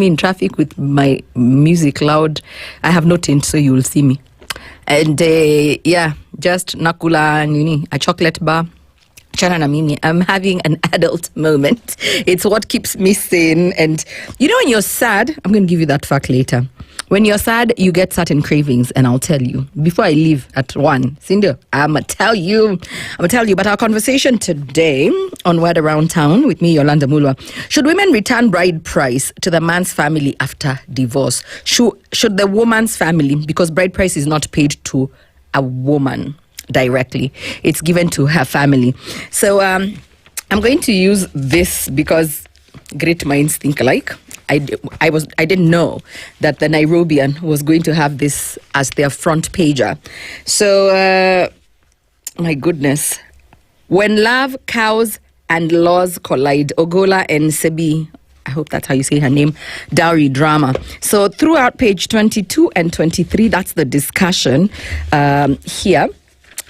in traffic with my music loud. I have no tint, so you will see me. And just nakula nini, a chocolate bar. Chana na mimi, I'm having an adult moment. It's what keeps me sane. And when you're sad, I'm going to give you that fact later. When you're sad, you get certain cravings, and I'll tell you. Before I leave at 1, Cindy, I'm going to tell you. But our conversation today on Word Around Town with me, Yolanda Mulwa. Should women return bride price to the man's family after divorce? Should the woman's family, because bride price is not paid to a woman directly, it's given to her family. So I'm going to use this because great minds think alike. I didn't know that the Nairobian was going to have this as their front pager. So, my goodness. When love, cows, and laws collide, Ogola and Sebi, I hope that's how you say her name, dowry drama. So throughout page 22 and 23, that's the discussion here.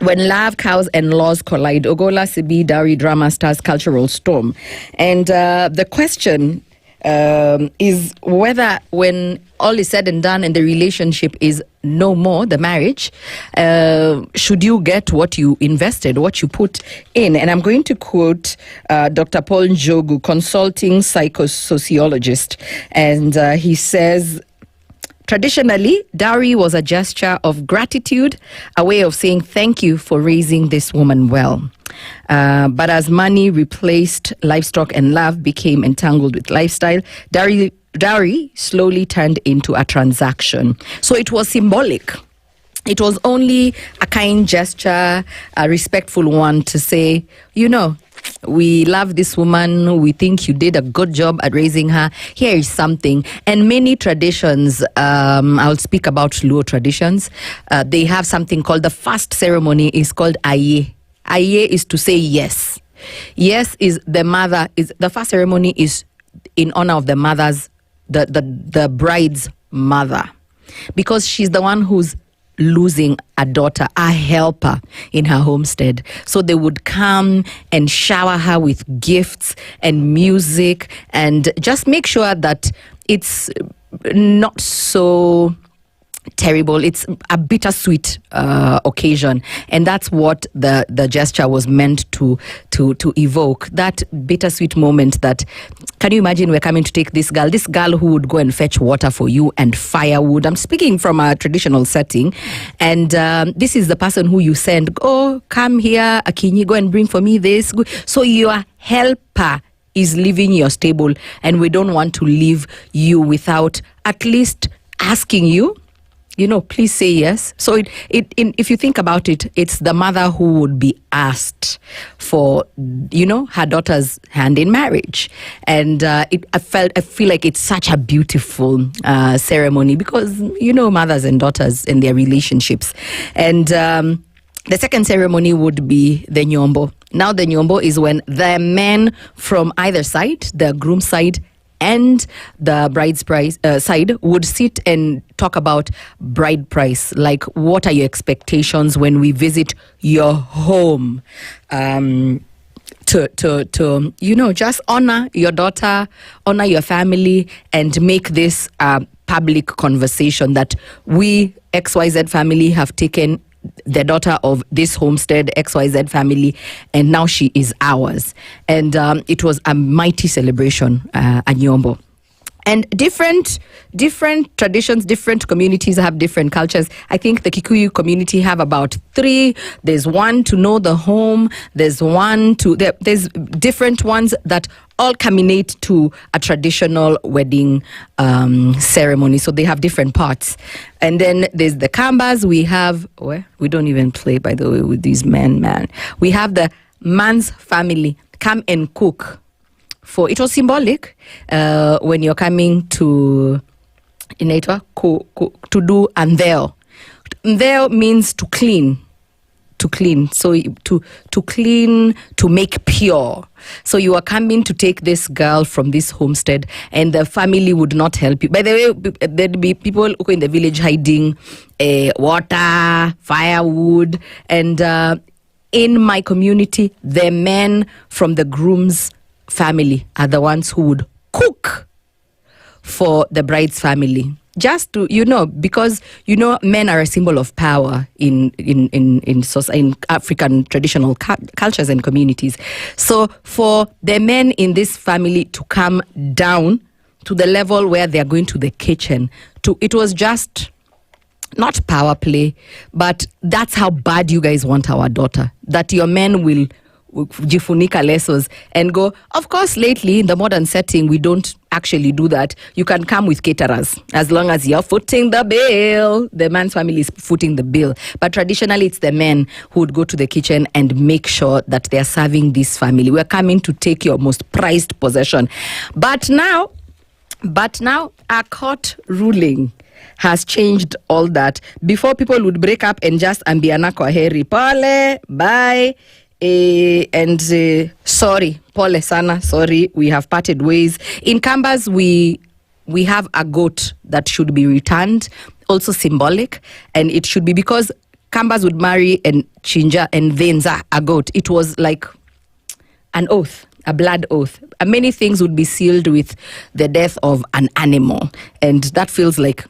When love, cows, and laws collide, Ogola, Sebi, dowry drama stars cultural storm. And the question is whether when all is said and done and the relationship is no more, the marriage, should you get what you invested, what you put in? And I'm going to quote Dr. Paul Njogu, consulting psychosociologist. And he says, traditionally, dowry was a gesture of gratitude, a way of saying thank you for raising this woman well. But as money replaced livestock and love became entangled with lifestyle, dowry slowly turned into a transaction. So it was symbolic. It was only a kind gesture, a respectful one to say, we love this woman. We think you did a good job at raising her. Here is something. And many traditions, I'll speak about Luo traditions. They have something called the first ceremony is called Aye. Aye is to say yes. Yes is the mother. The first ceremony is in honor of the mother's, the bride's mother, because she's the one who's losing a daughter, a helper in her homestead. So they would come and shower her with gifts and music and just make sure that it's not so terrible. It's a bittersweet occasion, and that's what the gesture was meant to evoke. That bittersweet moment. That, can you imagine? We're coming to take this girl who would go and fetch water for you and firewood. I'm speaking from a traditional setting, and this is the person who you send. Oh, come here, Akinyi, go and bring for me this. So your helper is leaving your stable, and we don't want to leave you without at least asking you. Please say yes. So if you think about it, it's the mother who would be asked for, her daughter's hand in marriage. And I feel like it's such a beautiful ceremony because, mothers and daughters and their relationships. And the second ceremony would be the nyombo. Now the nyombo is when the men from either side, the groom side and the bride's side, would sit and talk about bride price. Like, what are your expectations when we visit your home? To just honor your daughter, honor your family, and make this a public conversation that we, XYZ family, have taken the daughter of this homestead, XYZ family, and now she is ours. And it was a mighty celebration, a nyombo. And different traditions, different communities have different cultures. I think the Kikuyu community have about 3. There's one to know the home. There's different ones that all culminate to a traditional wedding ceremony. So they have different parts. And then there's the Kambas. We don't even play, by the way, with these men. We have the man's family come and cook. It was symbolic when you're coming to do andeo. Andeo means to clean. So to clean, to make pure. So you are coming to take this girl from this homestead, and the family would not help you. By the way, there'd be people who in the village hiding water, firewood, and in my community, the men from the groom's family are the ones who would cook for the bride's family. Just to, because, men are a symbol of power in African traditional cultures and communities. So for the men in this family to come down to the level where they are going to the kitchen, it was just not power play, but that's how bad you guys want our daughter, that your men will jifunika lesos and go. Of course, lately in the modern setting, we don't actually do that. You can come with caterers as long as you're footing the bill. The man's family is footing the bill. But traditionally, it's the men who would go to the kitchen and make sure that they're serving this family. We're coming to take your most prized possession. But now, a court ruling has changed all that. Before, people would break up and just ambiana kwa heri, pole, bye. Sorry, pole sana, sorry, we have parted ways. In Kambas, we have a goat that should be returned, also symbolic, and it should be because Kambas would marry and chinja and venza a goat. It was like an oath, a blood oath. Many things would be sealed with the death of an animal, and that feels like,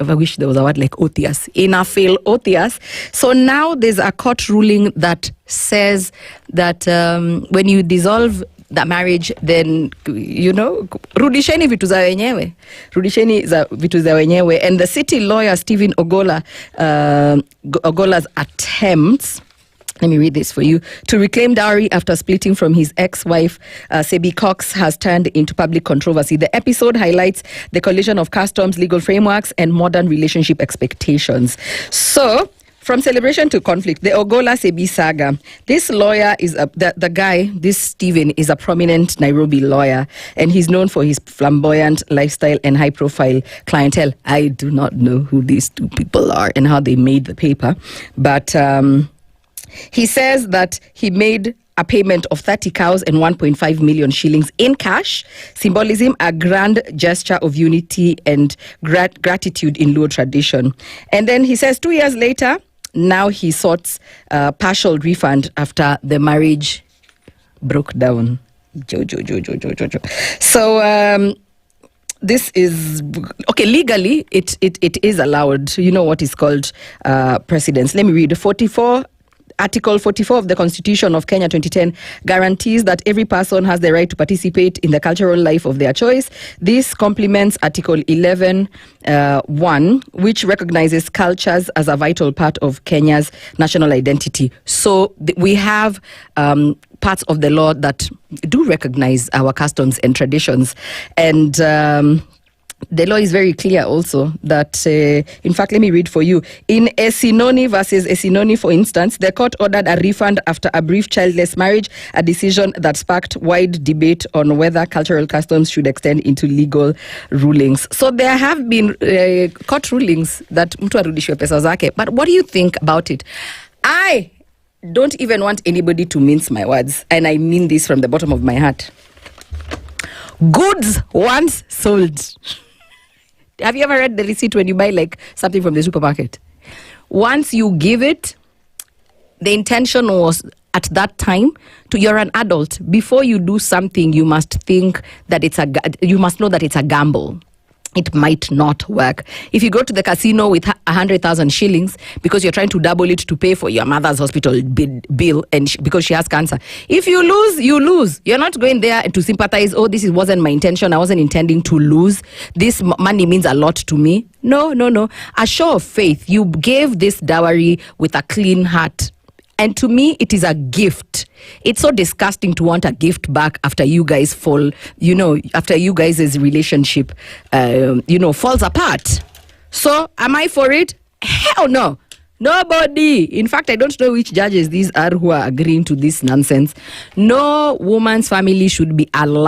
I wish there was a word like otias. Inafil otias. So now there's a court ruling that says that when you dissolve the marriage, then, rudisheni vitu za wenyewe. Rudisheni vitu za wenyewe. And the city lawyer, Stephen Ogola's attempts, let me read this for you, to reclaim dowry after splitting from his ex-wife, Sebi Cox, has turned into public controversy. The episode highlights the collision of customs, legal frameworks, and modern relationship expectations. So, from celebration to conflict, the Ogola Sebi saga. This lawyer is the guy, this Stephen, is a prominent Nairobi lawyer, and he's known for his flamboyant lifestyle and high-profile clientele. I do not know who these two people are and how they made the paper, but he says that he made a payment of 30 cows and 1.5 million shillings in cash, symbolism a grand gesture of unity and gratitude in Luo tradition. And then he says 2 years later, now he sought partial refund after the marriage broke down. So this is okay. Legally, it is allowed. You know what is called precedence. Let me read. Article 44 of the Constitution of Kenya 2010 guarantees that every person has the right to participate in the cultural life of their choice. This complements Article 11(1), which recognizes cultures as a vital part of Kenya's national identity. So we have parts of the law that do recognize our customs and traditions. And the law is very clear also that, in fact, let me read for you. In Esinoni versus Esinoni, for instance, the court ordered a refund after a brief childless marriage, a decision that sparked wide debate on whether cultural customs should extend into legal rulings. So there have been court rulings that mtu arudishwe pesa zake. But what do you think about it? I don't even want anybody to mince my words, and I mean this from the bottom of my heart. Goods once sold. Have you ever read the receipt when you buy like something from the supermarket? Once you give it, the intention was at that time you're an adult. Before you do something, you must think that you must know that it's a gamble. It might not work. If you go to the casino with 100,000 shillings because you're trying to double it to pay for your mother's hospital bill and because she has cancer, if you lose, you lose. You're not going there to sympathize. Oh, wasn't my intention. I wasn't intending to lose. This money means a lot to me. No. A show of faith. You gave this dowry with a clean heart. And to me, it is a gift. It's so disgusting to want a gift back after you guys fall, after you guys' relationship, falls apart. So, am I for it? Hell no. Nobody. In fact, I don't know which judges these are who are agreeing to this nonsense. No woman's family should be allowed